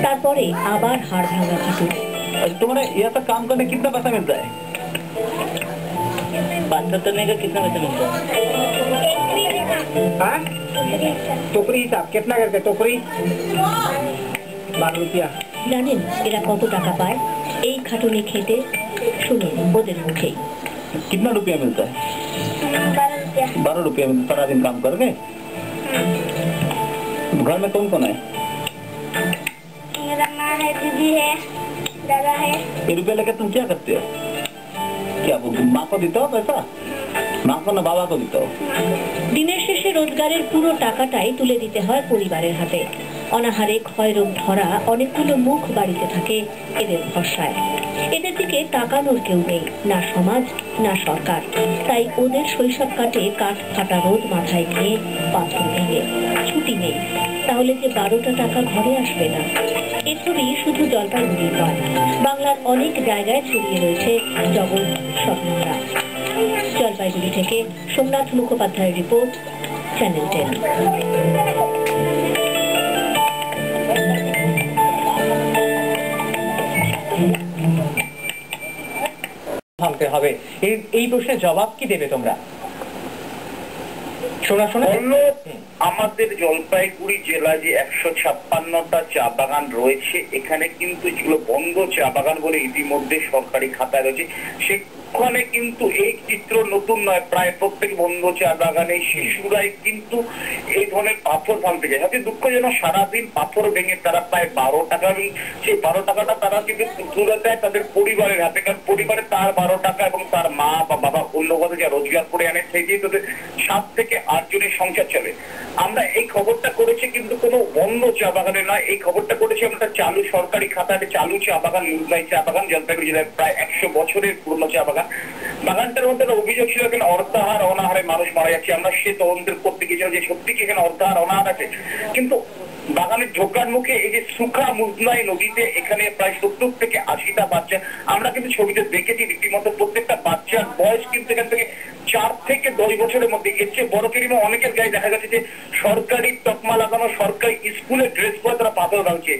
তারপরে আবার হাড় ভাঙা খাটু। तुम्हारे यहाँ तक काम करने कितना पैसा मिलता है? 75 का कितना पैसा मिलता है? टोकरी हिसाब कितना करके टोकरी 12 रुपया। জানেন এরা কত টাকা পায় এই খাটুনি খেতে? শুনুন ওদের মুখেই। कितना रुपया मिलता है? 12 रुपया मिलता है सारा दिन काम करके। घर में कौन कौन है? मेरा माँ है, दीदी है, दादा है। ये रुपया लेकर तुम क्या करते हो? क्या माँ को देते हो पैसा? माँ को ना बाबा को देते हो? দিনের শেষে রোজগারের পুরো টাকাটাই তুলে দিতে হয় পরিবারের হাতে। অনাহারে ক্ষয়রোগ ধরা অনেকগুলো মুখ বাড়িতে থাকে এদের ভরসায়। এদের দিকে তাকানোর কেউ নেই, না সমাজ না সরকার। তাই ওদের শৈশব কাটে কাঠ ফাটা রোদ মাথায় নিয়ে পাথর ভেঙে। ছুটি নেই, তাহলে যে 12টা টাকা ঘরে আসবে না। এ ছবি শুধু জলপাইগুড়ির নয়, বাংলার অনেক জায়গায় ছড়িয়ে রয়েছে জগৎ স্বপ্নরা। জলপাইগুড়ি থেকে সোমনাথ মুখোপাধ্যায়ের রিপোর্ট, চ্যানেল 10। ভাঙতে হবে এই প্রশ্নের জবাব কি দেবে তোমরা? শোনা আমাদের জলপাইগুড়ি জেলায় যে 156টা চা বাগান রয়েছে, এখানে কিন্তু যেগুলো বন্ধ চা বাগান বলে ইতিমধ্যে সরকারি খাতায় রয়েছে, সেখানে কিন্তু এই চিত্র নতুন নয়। প্রায় প্রত্যেক বন্ধ চা বাগানে শিশুরাই কিন্তু এই ধরনের পাথর ভাঙতে যায়। সবচেয়ে দুঃখজনক, সারাদিন পাথর ভেঙে তারা প্রায় 12 টাকা, সেই 12 টাকাটা তারা কিন্তু তুলে দেয় তাদের পরিবারের হাতে। কারণ পরিবারে তার 12 টাকা এবং তার মা বা বাবা অন্য কথা যা রোজগার করে আনে সেই দিয়ে তাদের 7 থেকে 8 জনের সংসার চলে। আমরা এই খবরটা করেছি কিন্তু কোনো বন্ধ চা বাগানে নয়, এই খবরটা করেছি আমরা চালু সরকারি খাতায় চালু চা বাগান, মুগলাই চা বাগান, জলপাইগুড়ি জেলায় প্রায় 100 বছরের পুরনো চা বাগান। বাগানটার মধ্যে অভিযোগ ছিল এখানে অর্ধাহার অনাহারে মানুষ মারা যাচ্ছে। আমরা সে তদন্তের করতে গিয়েছিলাম যে সত্যি কি এখানে অর্ধাহার অনাহার আছে। কিন্তু বাগানের ঢোকার মুখে এই যে সুখা মুজলাই নদীতে এখানে প্রায় 70 থেকে 80টা বাচ্চা, আমরা কিন্তু ছবিতে দেখেছি রীতিমতো প্রত্যেকটা বাচ্চার বয়স কিন্তু এখান থেকে 4 থেকে 10 বছরের মধ্যে। এর চেয়ে বড় কিরিমা অনেকের গায়ে দেখা গেছে যে সরকারি তকমা লাগানো সরকারি স্কুলে ড্রেস পরে তারা পাথর ভাঙছে।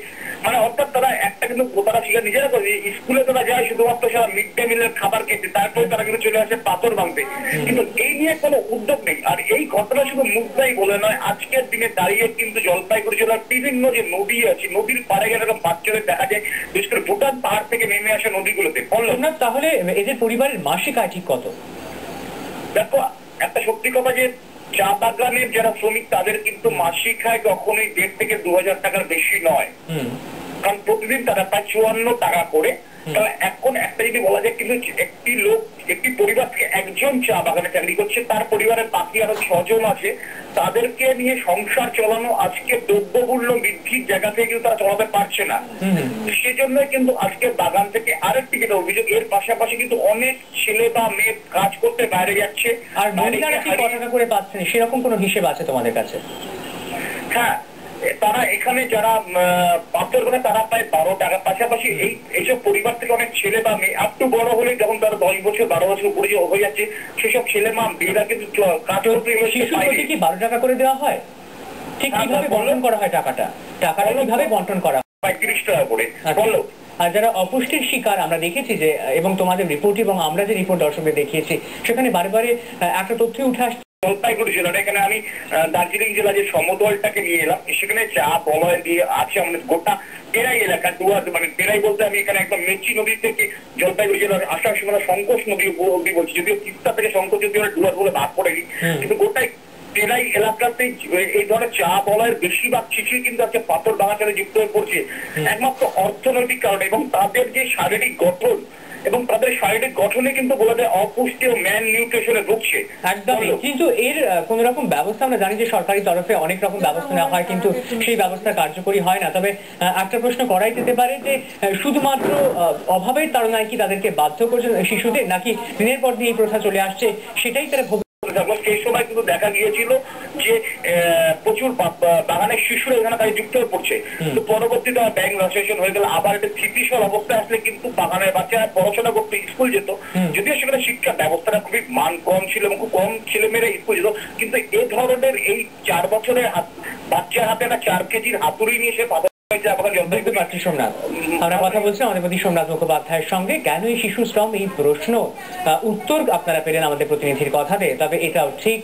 মানে অর্থাৎ তারা একটা কিন্তু তারা শিকার নিজেরা করে স্কুলে তারা যায় শুধুমাত্র সারা মিড ডে মিলের খাবার খেতে, তারপরে তারা কিন্তু চলে আসে পাথর ভাঙতে। কিন্তু এই নিয়ে কোনো উদ্যোগ নেই। আর এই ঘটনা শুধু মুগদাই বলে নয়, আজকের দিনে দাঁড়িয়ে কিন্তু জলপাইগুড়ি জেলার বিভিন্ন যে নদী আছে, নদীর পাড়ে গেলে এরকম বাচ্চাদের দেখা যায়, বিশেষ করে ভুটান পাহাড় থেকে নেমে আসা নদীগুলোতে। তাহলে এদের পরিবারের মাসিক আয় ঠিক কত? দেখো, একটা সত্যি কথা যে চা বাগানের যারা শ্রমিক তাদের কিন্তু মাসিক আয় কখনোই 1,500 থেকে 2,000 টাকার বেশি নয়। কারণ প্রতিদিন তারা প্রায় 54 টাকা করে। তাহলে এখন একটা যদি বলা যায় কিন্তু একটি লোক একটি পরিবার থেকে একজন চা বাগানে চাকরি করছে, তার পরিবারের বাকি আরো 6 জন আছে, তাদেরকে নিয়ে সংসার চালানো আজকে দ্রব্যমূল্য বৃদ্ধির জায়গা থেকে কিন্তু তারা চালাতে পারছে না। সেজন্যই কিন্তু আজকে বাগান থেকে আরেকটি যেটা অভিযোগ, এর পাশাপাশি কিন্তু অনেক ছেলে বা মেয়ে কাজ করতে বাইরে যাচ্ছে। আর মহিলারা কি টাকা করে পাচ্ছেন সেরকম কোনো হিসেব আছে তোমাদের কাছে? হ্যাঁ, তারা এখানে যারা পাথর করে তারা প্রায় 12 টাকা। পাশাপাশি এইসব পরিবার থেকে অনেক ছেলে বা মেয়ে একটু বড় হলে যখন তারা 10 বছর 12 বছর উপরে হয়ে যাচ্ছে, সেসব ছেলে মা মেয়েরা কিন্তু কাজ করতে 12 টাকা করে দেওয়া হয়। ঠিক কিভাবে বন্টন করা হয় টাকাটা কিভাবে বন্টন করা হয়? 35 টাকা করে। বলো। আর যারা অপুষ্টির শিকার আমরা দেখেছি যে, এবং তোমাদের রিপোর্ট এবং আমরা যে রিপোর্ট দর্শকদের দেখিয়েছি, সেখানে বারে বারে একটা তথ্য উঠে আসছে। জলপাইগুড়ি জেলাটা, এখানে আমি দার্জিলিং জেলা যে সমতলটাকে নিয়ে এলাম, সেখানে চা বলয় দিয়ে আছে আমাদের গোটা টেরাই এলাকা। মানে টেরাই বলতে আমি এখানে একদম মেচি নদী থেকে জলপাইগুড়ি জেলার আসার সময় সংকোচ নদী অব্দি বলছি, যদিও তিস্তা থেকে সংকোচ যদি ডুয়ার বলে ভাগ করেনি, কিন্তু গোটাই টেরাই এলাকাতে এই ধরনের চা বলয়ের বেশিরভাগ শিশুই কিন্তু আজকে পাথর ভাঙার সাথে যুক্ত হয়ে পড়ছে একমাত্র অর্থনৈতিক কারণে। এবং তাদের যে শারীরিক গঠন এবং তাদের শারীরিক গঠনে কিন্তু বলা যায় অপুষ্টি ও ম্যাল নিউট্রিশনে ভুগছে একদমই। কিন্তু এর কোন রকম ব্যবস্থা আমরা জানি যে সরকারি তরফে অনেক রকম ব্যবস্থা নেওয়া হয়, কিন্তু সেই ব্যবস্থা কার্যকরী হয় না। তবে একটা প্রশ্ন করাই যেতে পারে যে শুধুমাত্র অভাবের তাড়নায় কি তাদেরকে বাধ্য করছে শিশুদের, নাকি দিনের পর দিন এই প্রথা চলে আসছে সেটাই তারা সেই সময় কিন্তু দেখা গিয়েছিল যে প্রচুর বাগানের শিশুরা এখানে তাই যুক্ত হয়ে পড়ছে। কিন্তু পরবর্তীতে ব্যাংক রেজিস্ট্রেশন হয়ে গেল, আবার একটা স্থিতিশীল অবস্থায় আসলে কিন্তু বাগানের বাচ্চারা পড়াশোনা করতে স্কুল যেত, যদিও সেখানে শিক্ষা ব্যবস্থাটা খুবই মান কম ছিল এবং খুব কম ছেলেমেয়েরা স্কুল যেত। কিন্তু এ ধরনের এই 4 বছরের বাচ্চার হাতে একটা 4 কেজির হাতুড়ি নিয়ে সে চা বাগান বুঝতে জলপাইগুড়ি পারছি সোমনাথ, আমরা কথা বলছি আমাদের প্রতি সোমনাথ মুখোপাধ্যায়ের সঙ্গে। কেন এই শিশু শ্রম, এই প্রশ্ন উত্তর আপনারা পেলেন আমাদের প্রতিনিধির কথাতে। তবে এটাও ঠিক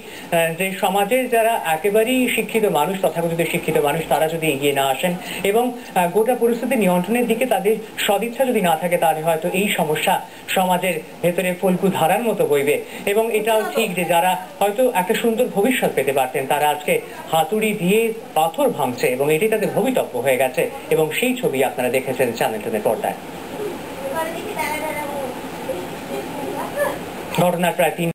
যে সমাজের যারা একেবারেই শিক্ষিত মানুষ, তথাকথিত শিক্ষিত মানুষ, তারা যদি এগিয়ে না আসেন এবং গোটা পরিস্থিতি নিয়ন্ত্রণের দিকে তাদের সদিচ্ছা যদি না থাকে, তাহলে হয়তো এই সমস্যা সমাজের ভেতরে ফলকু ধারার মতো বইবে। এবং এটাও ঠিক যে যারা হয়তো একটা সুন্দর ভবিষ্যৎ পেতে পারতেন, তারা আজকে হাতুড়ি দিয়ে পাথর ভাঙছে এবং এটি তাদের ভবিতব্য হয়ে গেছে। এবং সেই ছবি আপনারা দেখেছেন চ্যানেল 10 পর্দায়। ঘটনার প্রায় 3